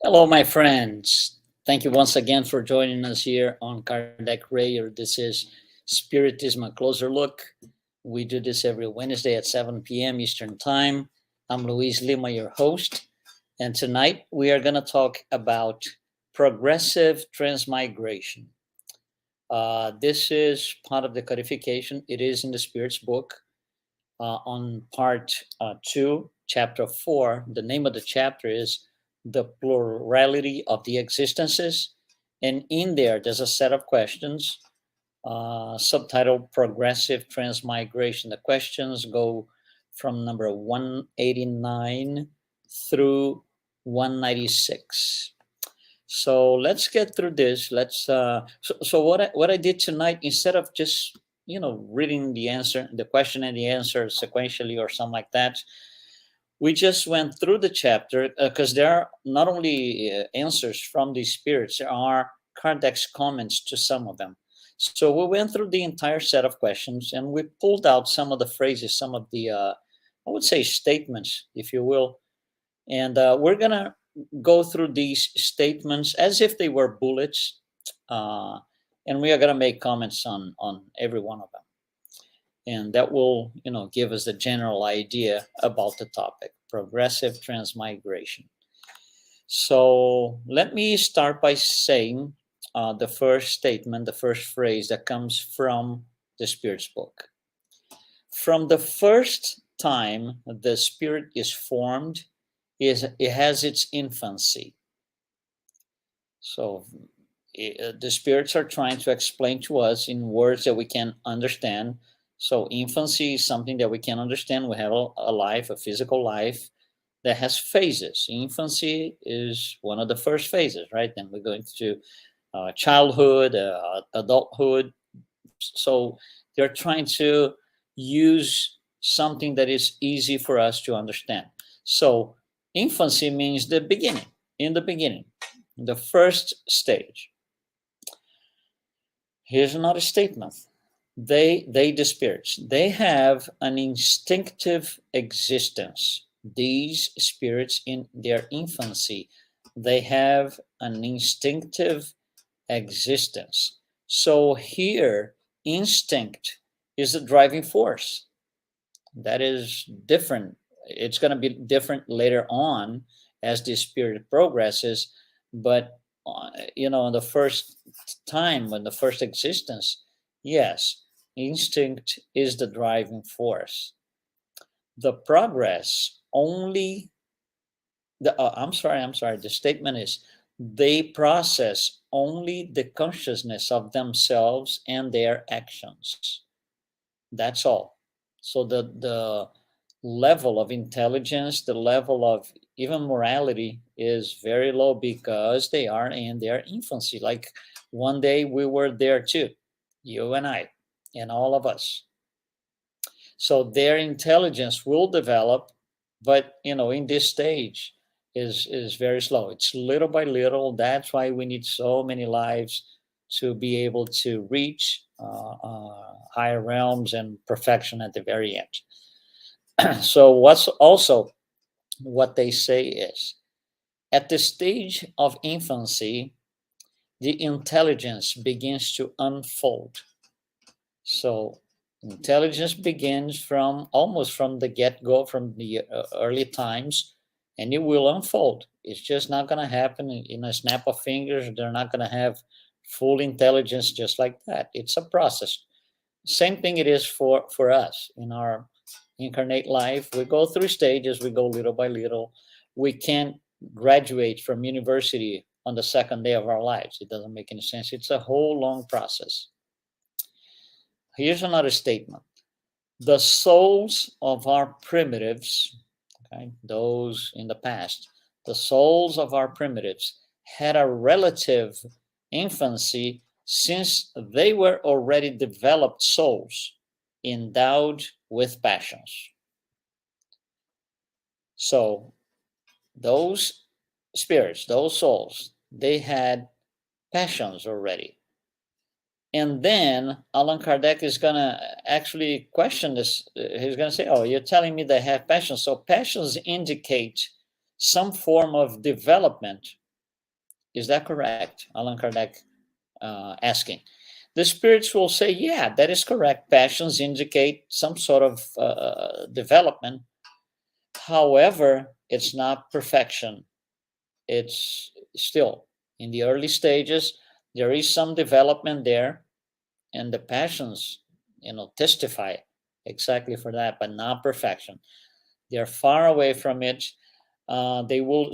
Hello, my friends. Thank you once again for joining us here on Kardec Ray. This is Spiritism, a closer look. We do this every Wednesday at 7 p.m. Eastern Time. I'm Luiz Lima, your host. And tonight we are going to talk about progressive transmigration. This is part of the codification. It is in the Spirit's book on part 2, chapter 4. The name of the chapter is The Plurality of the Existences. And in there, there's a set of questions subtitled Progressive Transmigration. The questions go from number 189 through 196. So let's get through this. So what I did tonight, instead of just reading the question and the answer sequentially or something like that, we just went through the chapter because there are not only answers from the spirits, there are Kardec's comments to some of them. So we went through the entire set of questions and we pulled out some of the phrases, some of the I would say statements, if you will, and we're gonna go through these statements as if they were bullets, uh, and we are gonna make comments on every one of them, and that will give us a general idea about the topic, progressive transmigration. So let me start by saying the first statement, the first phrase that comes from the Spirit's book. From the first time the Spirit is formed, it has its infancy. So the spirits are trying to explain to us in words that we can understand. So infancy is something that we can understand. We have a life, a physical life that has phases. Infancy is one of the first phases, right? Then we go into childhood, adulthood. So they're trying to use something that is easy for us to understand. So infancy means the beginning, in the beginning, the first stage. Here's another statement. The spirits, they have an instinctive existence. These spirits in their infancy, they have an instinctive existence. So here, instinct is the driving force. That is different. It's going to be different later on as the spirit progresses, but in the first time, when the first existence, yes, instinct is the driving force. The progress only I'm sorry, the statement is they process only the consciousness of themselves and their actions. That's all. So the level of intelligence, the level of even morality is very low because they are in their infancy. Like one day we were there too, you and I, and all of us. So their intelligence will develop, but in this stage is very slow. It's little by little. That's why we need so many lives to be able to reach higher realms and perfection at the very end. So what's also what they say is at the stage of infancy, the intelligence begins to unfold. So intelligence begins from almost from the get-go, from the early times, and it will unfold. It's just not going to happen in a snap of fingers. They're not going to have full intelligence just like that. It's a process. Same thing it is for us in our incarnate life. We go through stages. We go little by little. We can't graduate from university on the second day of our lives. It doesn't make any sense. It's a whole long process. Here's another statement. The souls of our primitives, okay, those in the past, the souls of our primitives had a relative infancy since they were already developed souls endowed with passions. So those spirits, those souls, they had passions already. And then Allan Kardec is going to actually question this. He's going to say, oh, you're telling me they have passions. So passions indicate some form of development Is that correct? Allan Kardec asking. The spirits will say, yeah, that is correct. Passions indicate some sort of development. However, it's not perfection. It's still in the early stages. There is some development there, and the passions, testify exactly for that, but not perfection. They're far away from it.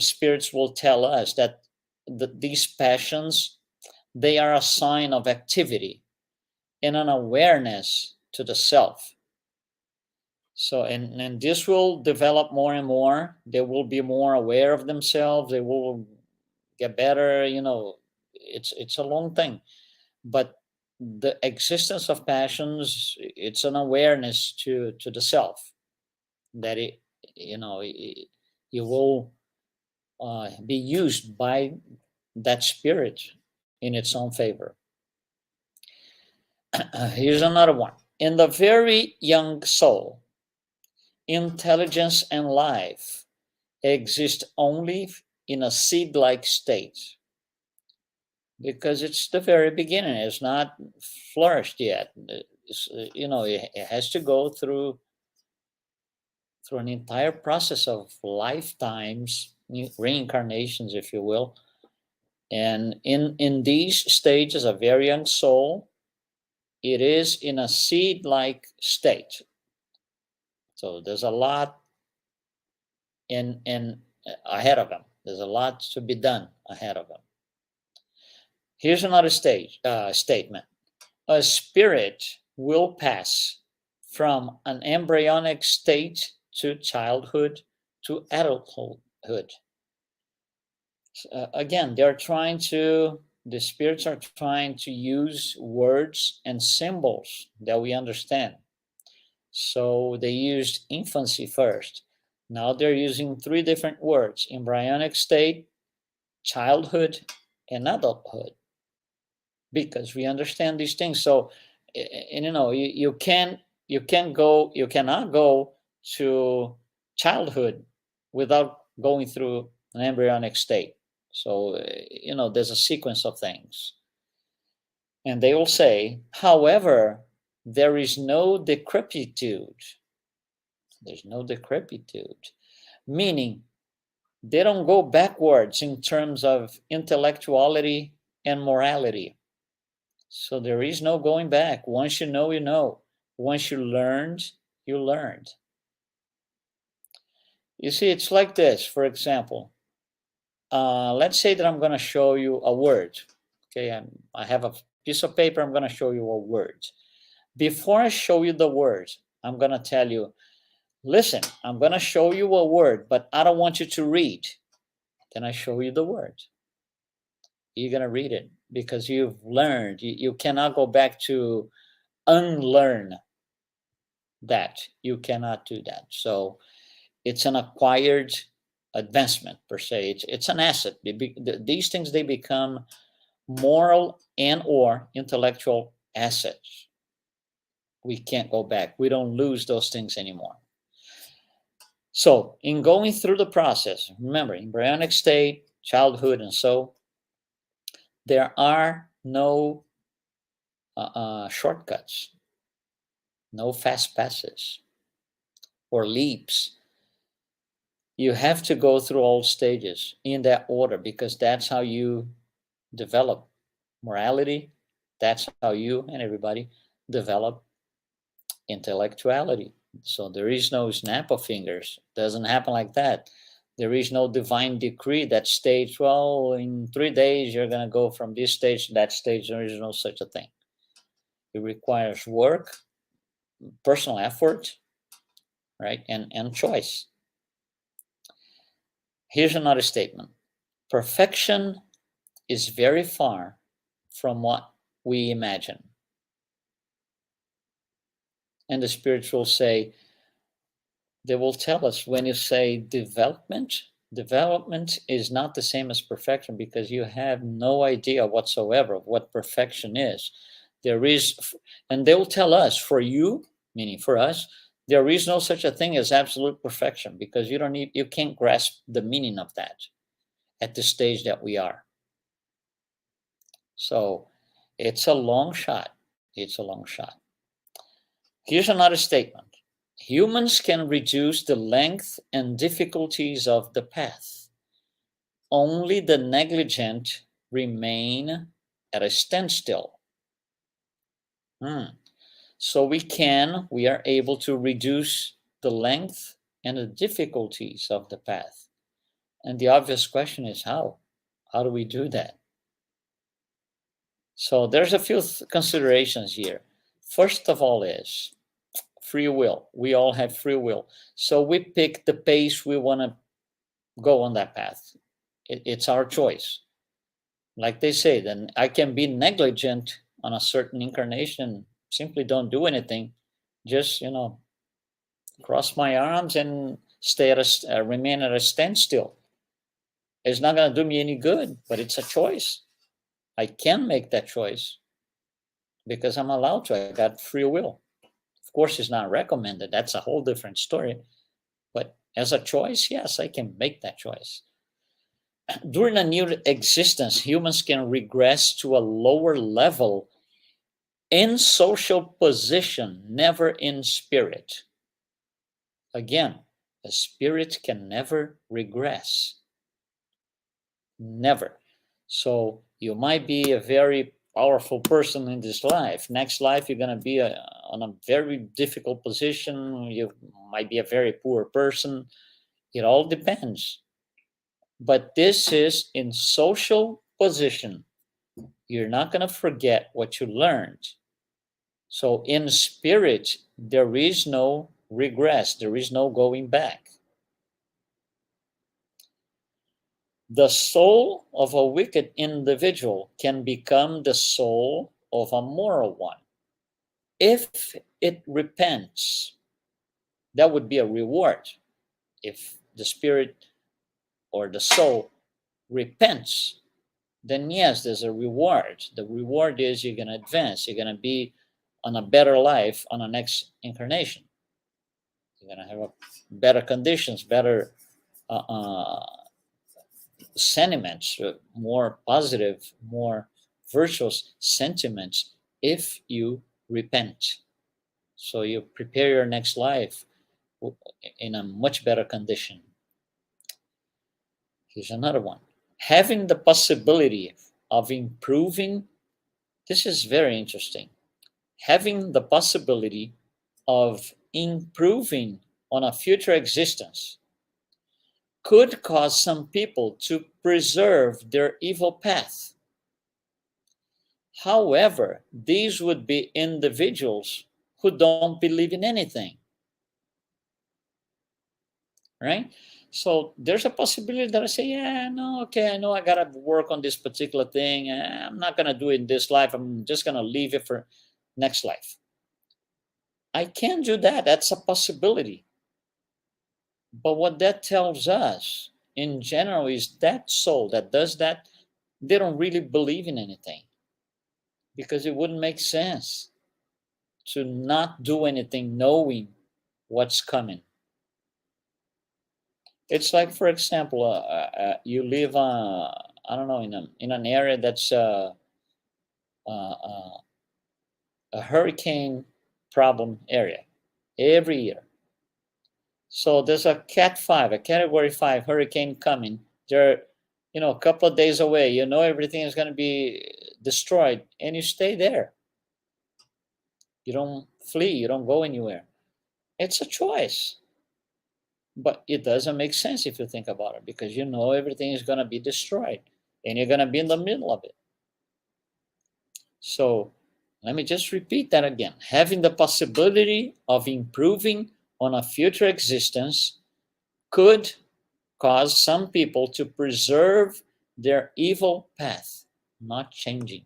Spirits will tell us that these passions, they are a sign of activity and an awareness to the self. So, and this will develop more and more. They will be more aware of themselves. They will get better. It's a long thing, but the existence of passions, it's an awareness to the self that it will be used by that spirit in its own favor. Here's another one. In the very young soul, intelligence and life exist only in a seed-like state, because it's the very beginning. It's not flourished yet. It has to go through an entire process of lifetimes, reincarnations, if you will. And in these stages, a very young soul, it is in a seed-like state. So there's a lot in ahead of them. There's a lot to be done ahead of them. Here's another statement. A spirit will pass from an embryonic state to childhood to adulthood. Again, the spirits are trying to use words and symbols that we understand. So they used infancy first. Now they're using 3 different words: embryonic state, childhood, and adulthood, because we understand these things. So, and you cannot go to childhood without going through an embryonic state. So, there's a sequence of things. And they will say, however, there is no decrepitude. There's no decrepitude, meaning they don't go backwards in terms of intellectuality and morality. So there is no going back. Once you know, you know. Once you learned, you learned. You see, it's like this. For example, let's say that I'm going to show you a word. Okay, I have a piece of paper. I'm going to show you a word. Before I show you the word, I'm going to tell you, listen, I'm going to show you a word, but I don't want you to read. Then I show you the word. You're going to read it because you've learned. You cannot go back to unlearn that. You cannot do that. So it's an acquired advancement per se. It's an asset. These things, they become moral and or intellectual assets. We can't go back. We don't lose those things anymore. So in going through the process, remember, embryonic state, childhood, and so, there are no shortcuts, no fast passes or leaps. You have to go through all stages in that order, because that's how you develop morality. That's how you and everybody develop intellectuality. So there is no snap of fingers. It doesn't happen like that. There is no divine decree that states, well, in 3 days you're going to go from this stage to that stage. There is no such a thing. It requires work, personal effort, right, and choice. Here's another statement. Perfection is very far from what we imagine. And the spirits will say, they will tell us, when you say development is not the same as perfection, because you have no idea whatsoever of what perfection is. There is, and they will tell us, for you, meaning for us, there is no such a thing as absolute perfection, because you can't grasp the meaning of that at the stage that we are. So it's a long shot. It's a long shot. Here's another statement. Humans can reduce the length and difficulties of the path. Only the negligent remain at a standstill. So we are able to reduce the length and the difficulties of the path. And the obvious question is how? How do we do that? So there's a few considerations here. First of all is free will. We all have free will. So we pick the pace we want to go on that path. It's our choice. Like they say, then I can be negligent on a certain incarnation, simply don't do anything, just, cross my arms and remain at a standstill. It's not going to do me any good, but it's a choice. I can make that choice because I'm allowed to. I got free will. Of course, it's not recommended. That's a whole different story. But as a choice, yes, I can make that choice. During a new existence, humans can regress to a lower level in social position, never in spirit. Again, a spirit can never regress. Never. So you might be a very powerful person in this life. Next life, you're going to be on a very difficult position. You might be a very poor person. It all depends. But this is in social position. You're not going to forget what you learned. So in spirit, there is no regress. There is no going back. The soul of a wicked individual can become the soul of a moral one. If it repents, that would be a reward. If the spirit or the soul repents, then yes, there's a reward. The reward is you're going to advance. You're going to be on a better life on the next incarnation. You're going to have better conditions, better sentiments, more positive, more virtuous sentiments if you repent. So you prepare your next life in a much better condition. Here's another one. Having the possibility of improving, this is very interesting. Having the possibility of improving on a future existence could cause some people to preserve their evil path. However, these would be individuals who don't believe in anything. Right? So there's a possibility that I say, yeah, no, okay, I know I got to work on this particular thing. I'm not going to do it in this life. I'm just going to leave it for next life. I can do that. That's a possibility. But what that tells us in general is that soul that does that, they don't really believe in anything, because it wouldn't make sense to not do anything knowing what's coming. It's like, for example, you live, I don't know, in an area that's a hurricane problem area every year. So there's a Cat 5, a Category 5 hurricane coming. They're, a couple of days away. You know everything is going to be destroyed, and you stay there. You don't flee. You don't go anywhere. It's a choice. But it doesn't make sense if you think about it, because you know everything is going to be destroyed, and you're going to be in the middle of it. So let me just repeat that again. Having the possibility of improving on a future existence could cause some people to preserve their evil path, not changing.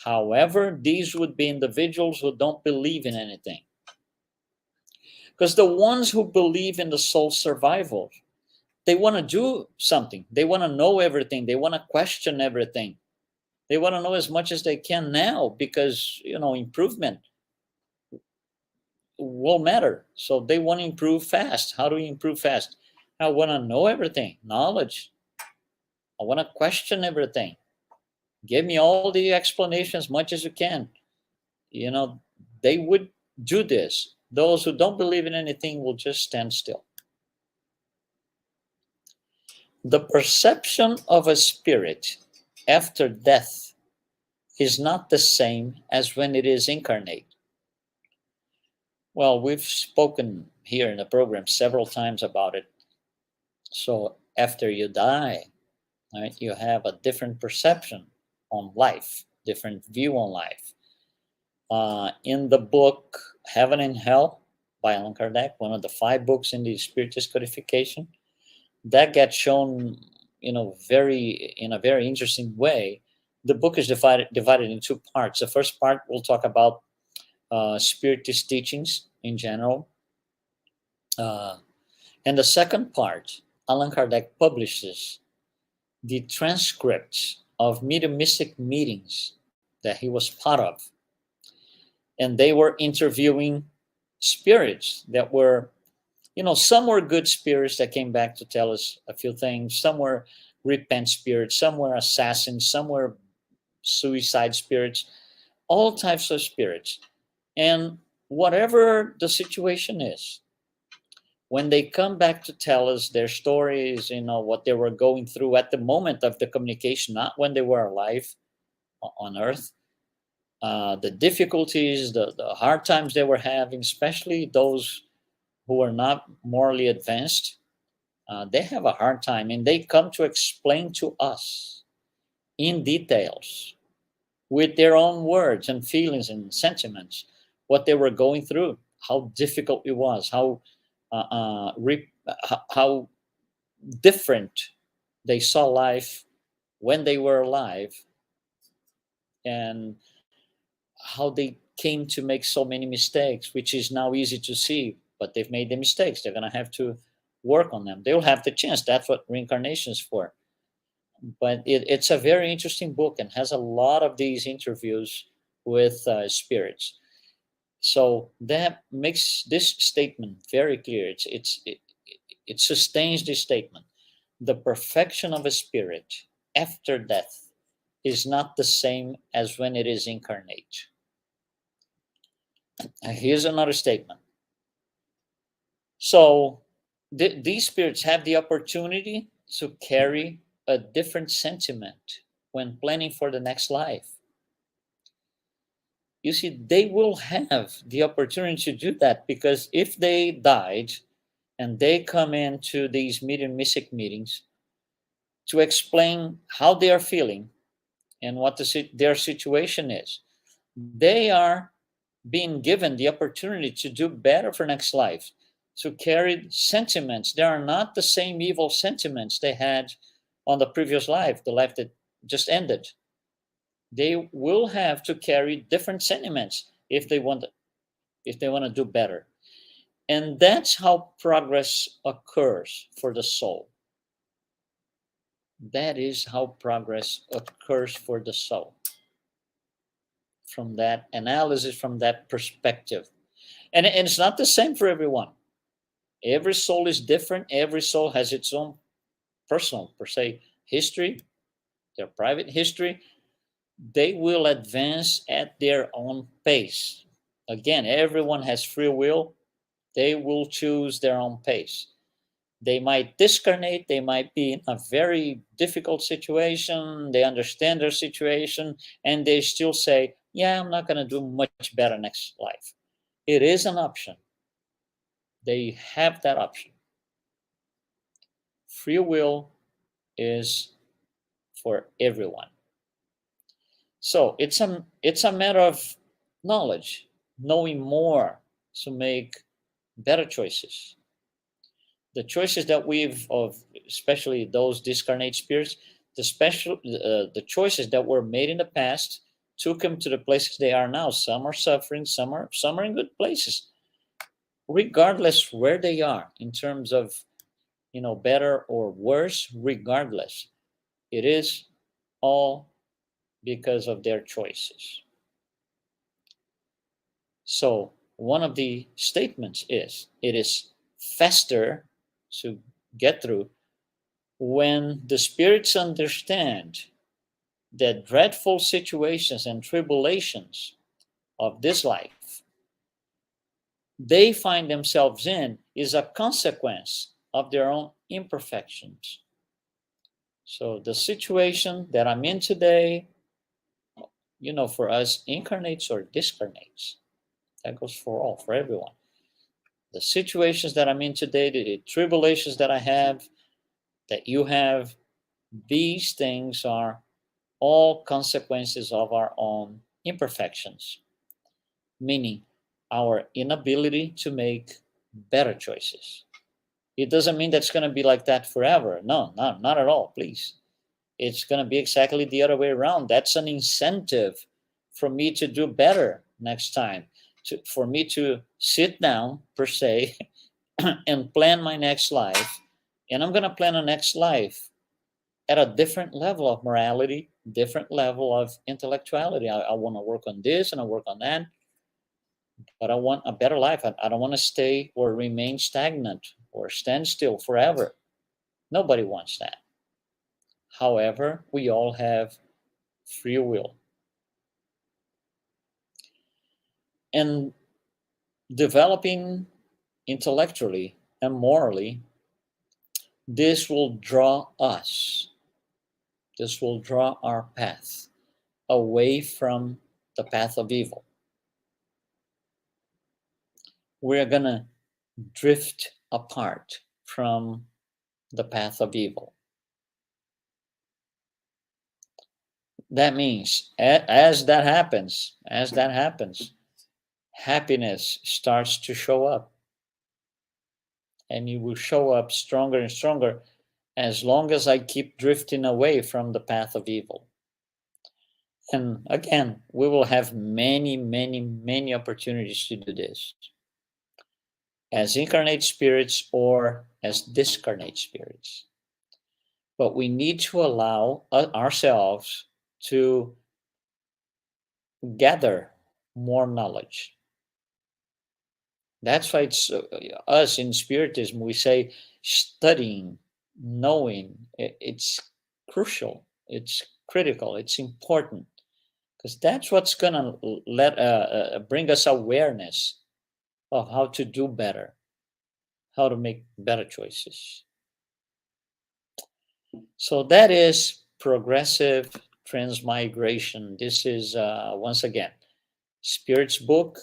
However, these would be individuals who don't believe in anything. Because the ones who believe in the soul survival, they want to do something. They want to know everything. They want to question everything. They want to know as much as they can now, because, improvement will matter. So they want to improve fast. How do we improve fast? I want to know everything, knowledge. I want to question everything. Give me all the explanation as much as you can. You know, they would do this. Those who don't believe in anything will just stand still. The perception of a spirit after death is not the same as when it is incarnate. Well, we've spoken here in the program several times about it. So after you die, right, you have a different perception on life, different view on life. In the book Heaven and Hell by Allan Kardec, one of the 5 books in the Spiritist codification, that gets shown, in a very interesting way. The book is divided in 2 parts. The first part will talk about Spiritist teachings in general, and the second part, Allan Kardec publishes the transcripts of mediumistic meetings that he was part of, and they were interviewing spirits that were, some were good spirits that came back to tell us a few things. Some were repent spirits, some were assassins, some were suicide spirits, all types of spirits. And whatever the situation is, when they come back to tell us their stories, what they were going through at the moment of the communication, not when they were alive on Earth, the difficulties, the hard times they were having, especially those who are not morally advanced, they have a hard time, and they come to explain to us in details with their own words and feelings and sentiments what they were going through, how difficult it was, how different they saw life when they were alive, and how they came to make so many mistakes, which is now easy to see, but they've made the mistakes. They're going to have to work on them. They'll have the chance. That's what reincarnation is for. But it's a very interesting book and has a lot of these interviews with spirits. So that makes this statement very clear. It sustains this statement. The perfection of a spirit after death is not the same as when it is incarnate. Here's another statement. So these spirits have the opportunity to carry a different sentiment when planning for the next life. You see, they will have the opportunity to do that, because if they died and they come into these mediumistic meetings to explain how they are feeling and what their situation is, they are being given the opportunity to do better for next life, to carry sentiments. They are not the same evil sentiments they had on the previous life, the life that just ended. They will have to carry different sentiments if they want to do better. And that's how progress occurs for the soul. That is how progress occurs for the soul. From that analysis, from that perspective. And it's not the same for everyone. Every soul is different. Every soul has its own personal, per se, history, their private history. They will advance at their own pace. Again, everyone has free will. They will choose their own pace. They might discarnate. They might be in a very difficult situation. They understand their situation, and they still say, yeah, I'm not going to do much better next life. It is an option. They have that option. Free will is for everyone. So it's a matter of knowledge, knowing more to make better choices. The choices that especially those discarnate spirits, the choices that were made in the past took them to the places they are now. Some are suffering, some are in good places, regardless where they are in terms of, better or worse. Regardless, it is all because of their choices. So one of the statements is, it is faster to get through when the spirits understand the dreadful situations and tribulations of this life they find themselves in is a consequence of their own imperfections. So the situation that I'm in today, for us, incarnates or discarnates. That goes for all, for everyone. The situations that I'm in today, the tribulations that I have, that you have, these things are all consequences of our own imperfections, meaning our inability to make better choices. It doesn't mean that's going to be like that forever. No, not at all, please. It's going to be exactly the other way around. That's an incentive for me to do better next time, for me to sit down, per se, and plan my next life. And I'm going to plan a next life at a different level of morality, different level of intellectuality. I want to work on this and I work on that, but I want a better life. I don't want to stay or remain stagnant or stand still forever. Nobody wants that. However, we all have free will. And developing intellectually and morally, this will draw us, this will draw our path away from the path of evil. We're going to drift apart from the path of evil. That means as that happens, happiness starts to show up. And it will show up stronger and stronger as long as I keep drifting away from the path of evil. And again, we will have many, many, many opportunities to do this as incarnate spirits or as discarnate spirits. But we need to allow ourselves to gather more knowledge. That's why it's us in Spiritism, we say studying, knowing, it's crucial, it's critical, it's important, because that's what's going to bring us awareness of how to do better, how to make better choices. So that is progressive transmigration. This is, once again, Spirit's book.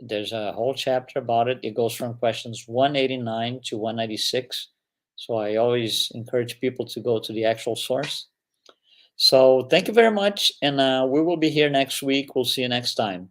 There's a whole chapter about it. It goes from questions 189 to 196. So I always encourage people to go to the actual source. So thank you very much. And we will be here next week. We'll see you next time.